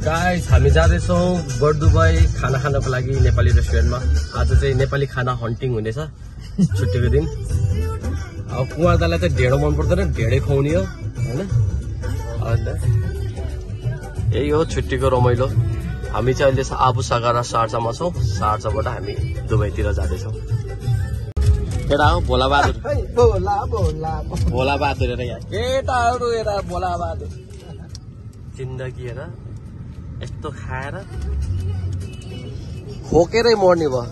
Guys हामी जाँदैछौँ बर्दुबाई खाना खानको लागि नेपाली रेस्टुरेन्टमा। आज चाहिँ नेपाली खाना हन्टिङ हुनेछ छुट्टीको दिन। अब कुमार दालाई त ढेँडो मन पर्दैन, ढेँडै खुवाउने हो हैन। अन्त यही हो छुट्टीको रमाइलो। हामी चाहिँ अहिले आबु सागरा शारजामा छौँ। शारजाबाट हामी दुबईतिर जाँदैछौँ। केटा हो भोला बहादुर, भोला बहादुर हेर यहाँ केटाहरू हेर भोला बहादुर। जिन्दगी हेर यस्तो खाएर खोकेरै मर्ने भयो।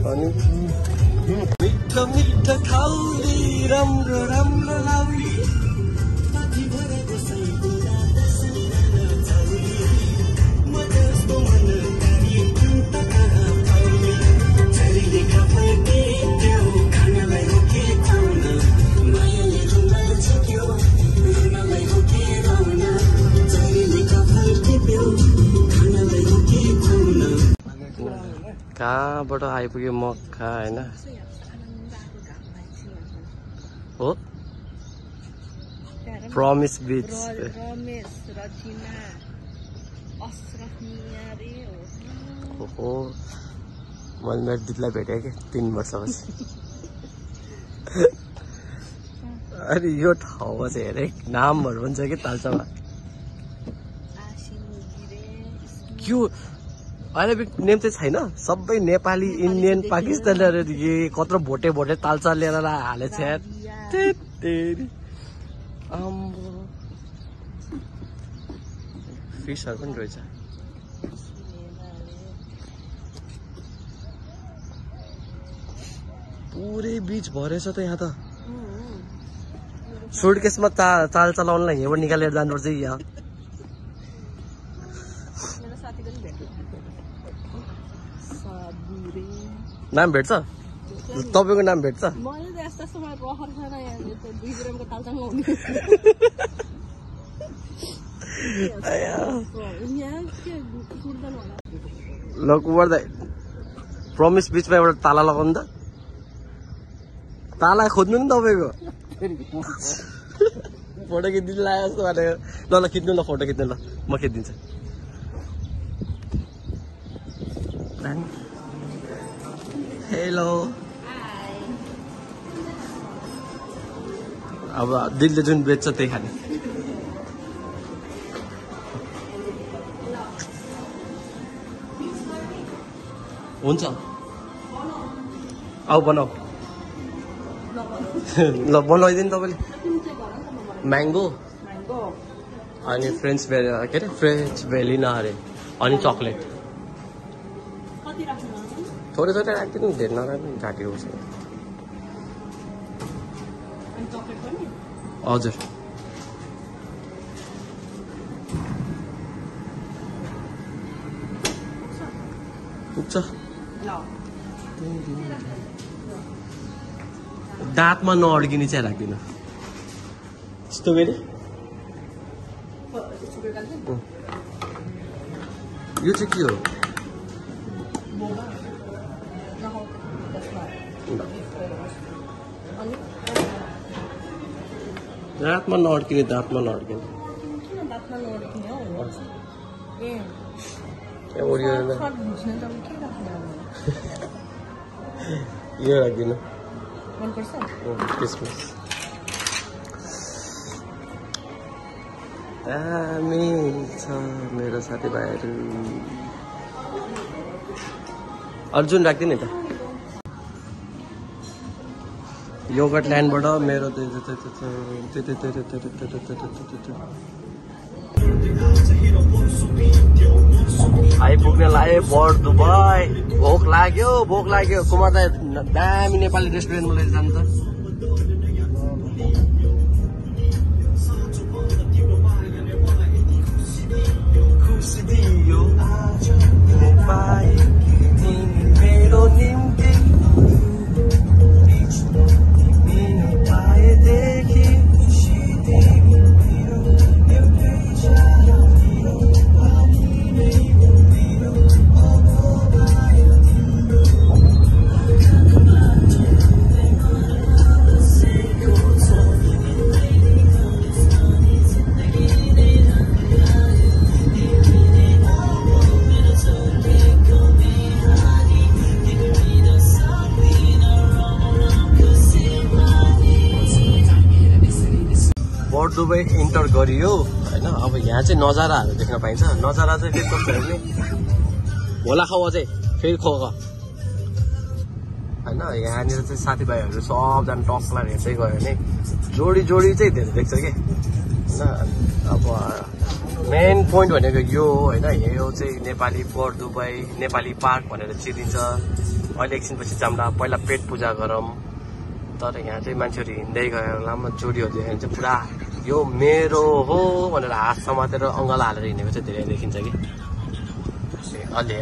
अनि मिठो मिठो खाउली राम्रो राम्रो लाउली कहाँबाट आइपुग्यो मक्का होइन हो। प्रमिस बीच हो। मैले मेरो दिदीलाई भेटेँ कि 3 वर्षपछि। अनि यो ठाउँमा चाहिँ हेरेँ नामहरू हुन्छ कि तालचामा क्यों अरेबिक नेम चाहिँ छैन। सबै नेपाली इन्डियन पाकिस्तानीहरू कत्रो भोटे भोटे तालचा लिएर हालेछ। फिसहरू पनि रहेछ। पुरै बीच भरेछ त यहाँ त। सुटकेसमा चाल चलाउनलाई यहाँबाट निकालेर जानुपर्छ यहाँ। नाम भेट्छ तपाईँको? नाम भेट्छ? ल कुमार दाइ प्रमिस बीचमा एउटा ताला लगाउनु त। ताला खोज्नु नि तपाईँको। फोटो खिच्दिनु लाग्यो जस्तो भनेको। ल ल खिच्नु ल, फोटो खिच्नु ल, म खिचिदिन्छु। हेलो अब दिदीले जुन बेच्छ त्यही खाने। हुन्छ आऊ बनाऊ। ल बनाइदिनु तपाईँले। म्याङ्गो अनि फ्रेन्च के अरे फ्रेन्च भेलिना अरे अनि चक्लेट। थोरै थोरै राखिदिनु, धेर नराख्नु, घाँटी उठ्छ। हजुर पुग्छ। दाँतमा नअड्किने चाहिँ राखिदिनु। स्ट्रबेरी यो चाहिँ के हो? दाँतमा नअड्किने, दाँतमा नअड्किने। यो राखिदिनु। किसमिस दामी छ मेरो साथीभाइहरू। अर्जुन राखिदिनु त। योगर्ट ल्यान्डबाट मेरो आइपुग्ने लाग्यो बर्दुबाई। भोक लाग्यो कुमार दाइ दामी नेपाली रेस्टुरेन्टमा लिएर जानु त। दुबई इन्टर गरियो होइन। अब यहाँ चाहिँ नजाराहरू देख्न पाइन्छ। नजारा चाहिँ के कस्तो भने भोला खाऊ अझै फेरि खो होइन। यहाँनिर चाहिँ साथीभाइहरू सबजना टक्कलाई हेर्दै गयो भने जोडी चाहिँ धेरै देख्छ कि होइन। अब मेन पोइन्ट भनेको यो होइन, यो चाहिँ Nepali bird Dubai Nepali park भनेर चिनिन्छ। अहिले एकछिनपछि जाउँदा पहिला पेट पूजा गरौँ। तर यहाँ चाहिँ मान्छेहरू हिँड्दै गयो लामो जोडीहरू देख्यो भने चाहिँ पुरा यो मेरो हो भनेर हात समातेर अङ्गाला हालेर हिँडेको चाहिँ धेरै देखिन्छ कि। अलि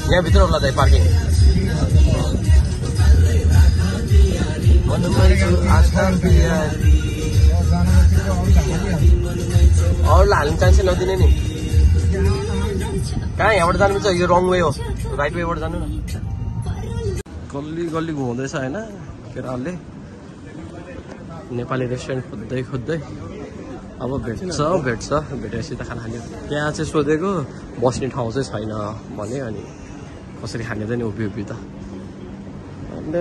यहाँभित्र होला दाइ पार्किङ। अरूलाई हाल्ने चान्सै नदिने नि। कहाँ यहाँबाट जानुपर्छ? यो रङ वे हो, राइट वेबाट जानु न। गल्ली घुमाउँदैछ होइन केटाहरूले। नेपाली रेस्टुरेन्ट खोज्दै अब भेटेपछि त खाना खाने। त्यहाँ चाहिँ सोधेको बस्ने ठाउँ चाहिँ छैन भने, अनि कसरी खाने त नि उभि त। अन्त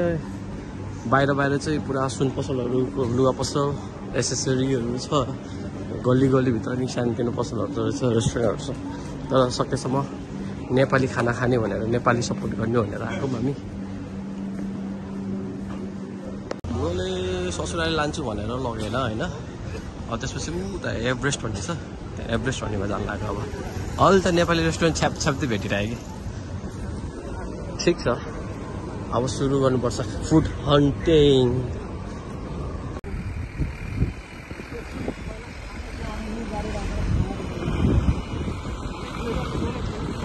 बाहिर चाहिँ पुरा सुन पसलहरू, लुगा पसल, एसेसरीहरू छ। गल्लीभित्र नि सानोतिनो पसलहरू रहेछ, रेस्टुरेन्टहरू छ। तर सकेसम्म नेपाली खाना खाने भनेर, नेपाली सपोर्ट गर्ने भनेर आएको हामी। बुवाले ससुराली लान्छु भनेर लगेन होइन। त्यसपछि उता एभरेस्ट भन्ने छ, त्यहाँ एभरेस्ट भन्नेमा जानु लाग्यो। अब अहिले त नेपाली रेस्टुरेन्ट छ्याप्दै भेटिरह्यो कि। ठिक छ, अब सुरु गर्नुपर्छ फुड हन्टिङ।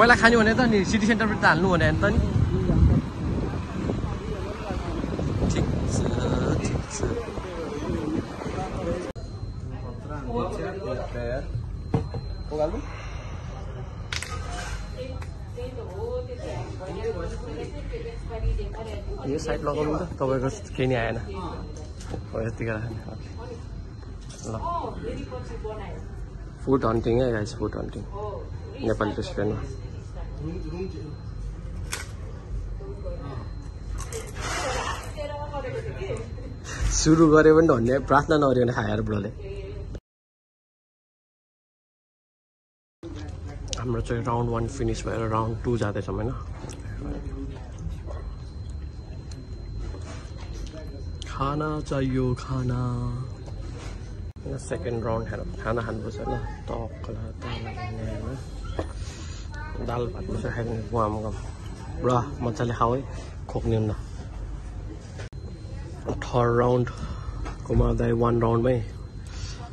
पहिला खाने भने त नि सिटी सेन्टरबाट त हाल्नु भने त नि। ठिक छ। यो साइड लगाउनु त तपाईँको केही नि आएन। यतिकै राख्ने ल। फुड हन्टिङ है गाइस, फुड हन्टिङ नेपाली रेस्टुरेन्टमा। सुरु गऱ्यो भने भन्ने प्रार्थना नगऱ्यो भने खाएर बुढोले। हाम्रो चाहिँ राउन्ड 1 फिनिस भएर राउन्ड 2 जाँदैछौँ होइन। खाना चाहियो खाना। सेकेन्ड राउन्ड खाना खानुपर्छ होइन। दाल भात मात्रै खाइदिने गम पुरा मजाले खाऊ है, खोक्ने हुन्न। थर्ड राउन्ड कुमार दाई 1 राउन्डमै,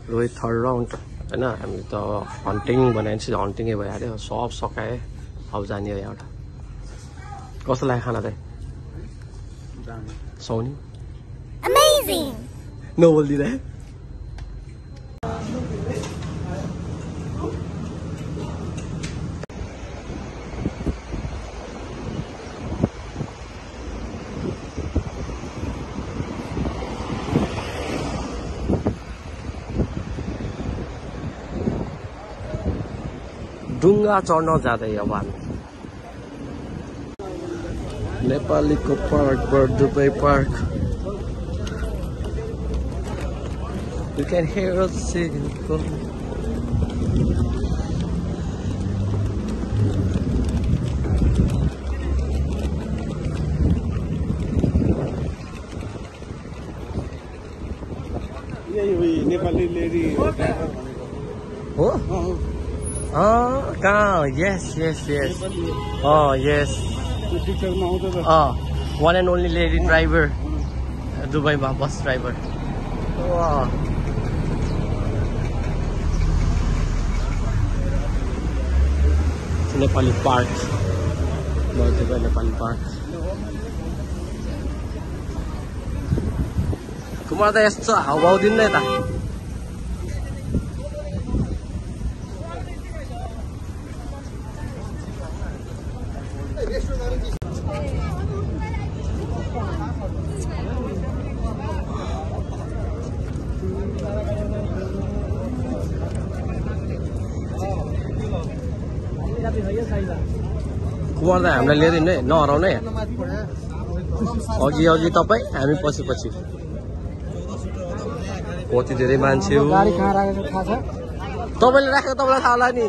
रोहित थर्ड राउन्ड होइन। हामी त हन्टिङ भनेपछि हन्टिङै भइहाल्यो, सब सकाए। अब जाने हो यहाँबाट। कस्तो लाग्यो खाना चाहिँ? सौनी नबोलिदिँदा डुङ्गा चढ्न जाँदै अब हामी नेपालीको park, bird Dubai park. You can hear us singing. Nepali lady हो? कहाँ? Yes yes yes yes. One and only lady driver दुबईमा, bus driver. Nepali park, Nepali park. Kumar त यस्तो हाउभाउ दिन्न यता। कुमार दाई हामीलाई लिएर हिँड्ने नहराउने। अघि अघि तपाईँ हामी पछि पछि कति धेरै मान्छे हो गाडी कहाँ राखेको थाहा छ तपाईँले राखेको तपाईँलाई थाहा होला नि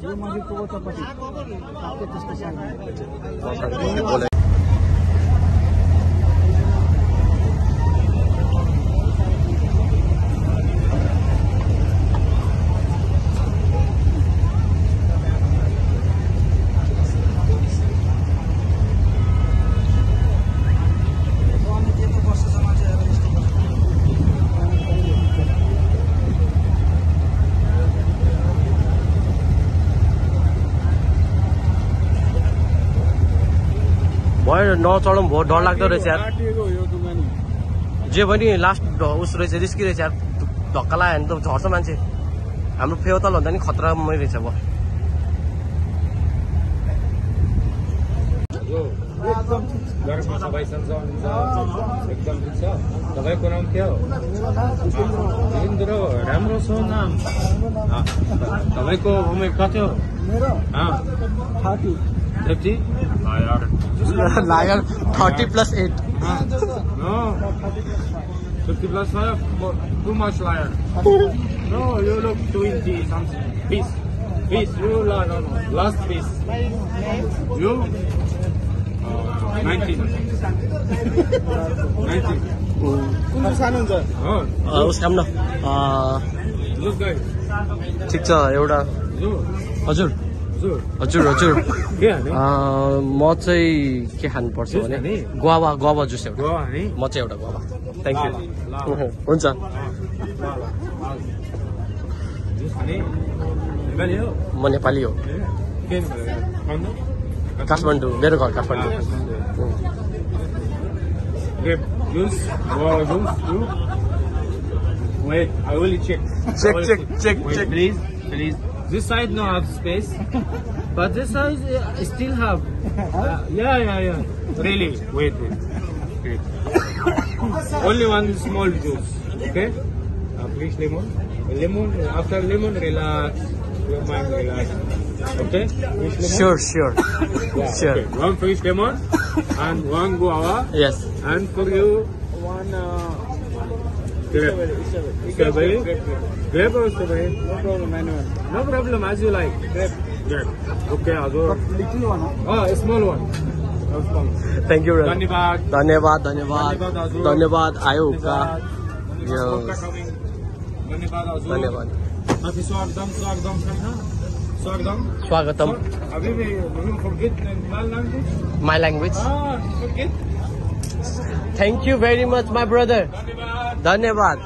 यो मन्दिरको उतापट्टि त्यसको साइडमा भयो नचढौँ भयो डर लाग्दो रहेछ यार जे पनि लास्ट उस रहेछ रिस्की रहेछ यार धक्का लाग्यो भने त झर्छ मान्छे हाम्रो फेवताल भन्दा नि खतरामै रहेछ अब घरमा सबै सन्चो हुन्छ एकदम ठिक छ तपाईँको नाम के हो इन्द्र राम्रो छ नाम तपाईँको उमेर कति हो मेरो 30 lawyer 30 + 8 No 50 + 5 too much liar no you look 20 something piece you last piece you 19 कुन सानो हुन्छ उस काम न लुक गाइस ठिक छ एउटा हजुर हजुर हजुर के हाने म चाहिँ के खानु पर्छ भने गुवा जुस एउटा गुवा हाने म चाहिँ एउटा गुवा थ्याङ्क यू हुन्छ जुस हाने नेपाली हो म नेपाली हो के काठमाडौँ मेरो घर Kathmandu grape juice guava juice you wait I will check wait, please this side no have space but this side still have yeah really wait okay. Only one small juice okay please lemon after lemon relax your mind relax okay sure yeah, sure okay. One fresh lemon and one guava yes and for you one strawberry grape or strawberry no problem as you like grape okay also little one small one thank you धन्यवाद धन्यवाद आयो का धन्यवाद अभी स्वागतम अभी भी forget my language my language forget thank you very much my brother धन्यवाद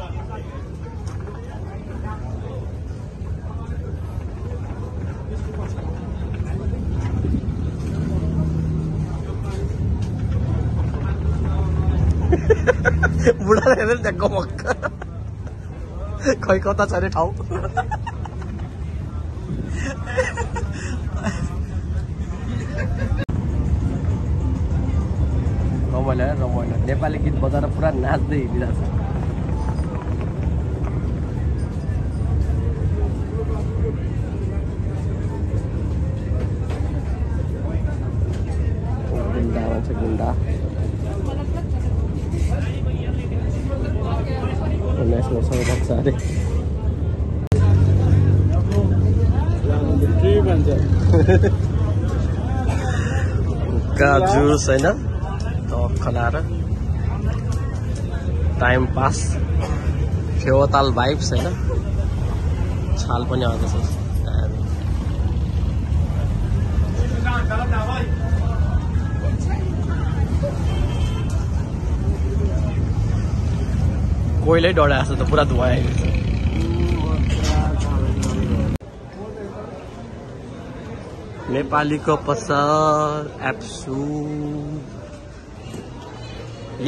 बुढाले हेरेर ढ्याक्क मक्क खै कता छ अरे ठाउँ रमाइलो नेपाली गीत बजाएर पुरा नाच्दै हिँडिरहेको छ गुन्डा नेसनल सङ्ग बग्छ अरे जुस होइन खलाएर टाइम पास फेवताल भाइब्स होइन छाल पनि आउँदैछ कोइलै डढाएको छ त पुरा धुवा आइरहेछ नेपालीको पसल एप्सु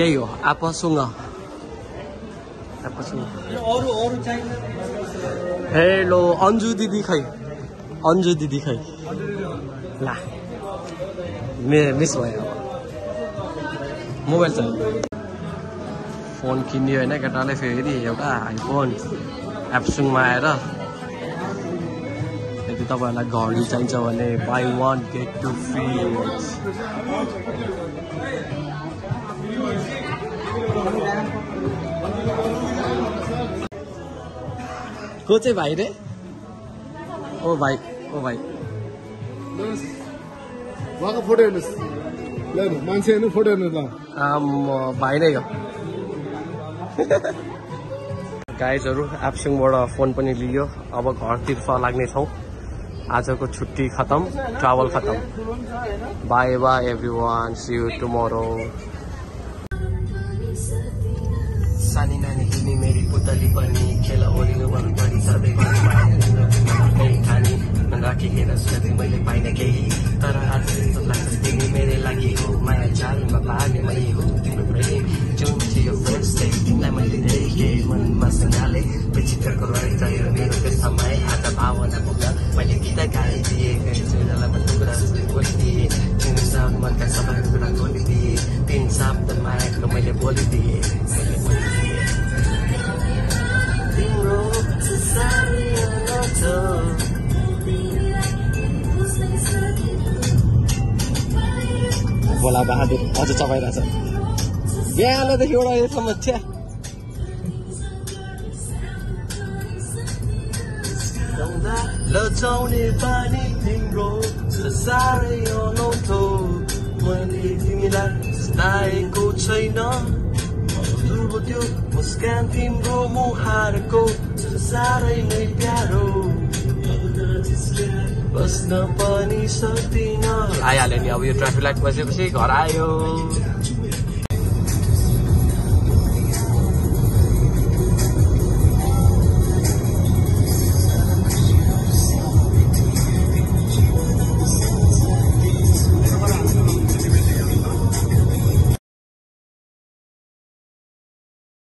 यही हो आपसुङ हेलो अन्जु दिदी खै ला मिस भयो मोबाइल छ फोन किन्यो होइन केटाले फेरि एउटा आइफोन एप्सुङमा आएर यदि तपाईँहरूलाई घडी चाहिन्छ भने buy 1 get 2 free। को चाहिँ भाइ रे? ओ भाइ उहाँको फोटो हेर्नुहोस् ल मान्छे हेर्नु फोटो हेर्नु ल भाइ नै हो। गाइजहरू एप्सिङबाट फोन पनि लियो, अब घरतिर लाग्ने छौँ। आजको छुट्टी खतम, ट्राभल खतम। Bye bye everyone, see you tomorrow. सानी नानी तिमी मेरी पुतली पनि खेल ओरिनु मन परि सधैँ खानी राखिएर सोधे मैले पाइन केही, तर आज यस्तो लाग्छ तिमी मेरो लागि हो। माया जालमा पार्ने मै हो तिम्रो प्रेम, जुन थियो फर्स्ट डे तिमीलाई मैले देखेँ मनमा सँगाले। विचित्रको रहेछ यो मेरो त्यो समय, आज भावना पुग्दा मैले गीत गाइदिएँ। सुनलाई म टुक्रा बोलिदिएँ, तिम्रो साथ मनका सबै कुरा खोलिदिएँ। तिन शब्द मायाको मैले बोलिदिएँ। तिम्रो बोला बहादुर अझ चपाइरहेछ। बिहानदेखि एउटा यो समस्या। लजाउने बानी तिम्रो साह्रै अनौठो, मैले तिमीलाई सुनाएको छैन। त्यो मुस्कान तिम्रो मुहारको साह्रै नै प्यारो, बस्न पनि सक्दिन। आइहाल्यो नि अब यो ट्राफिक लाइट बसेपछि घर आयो।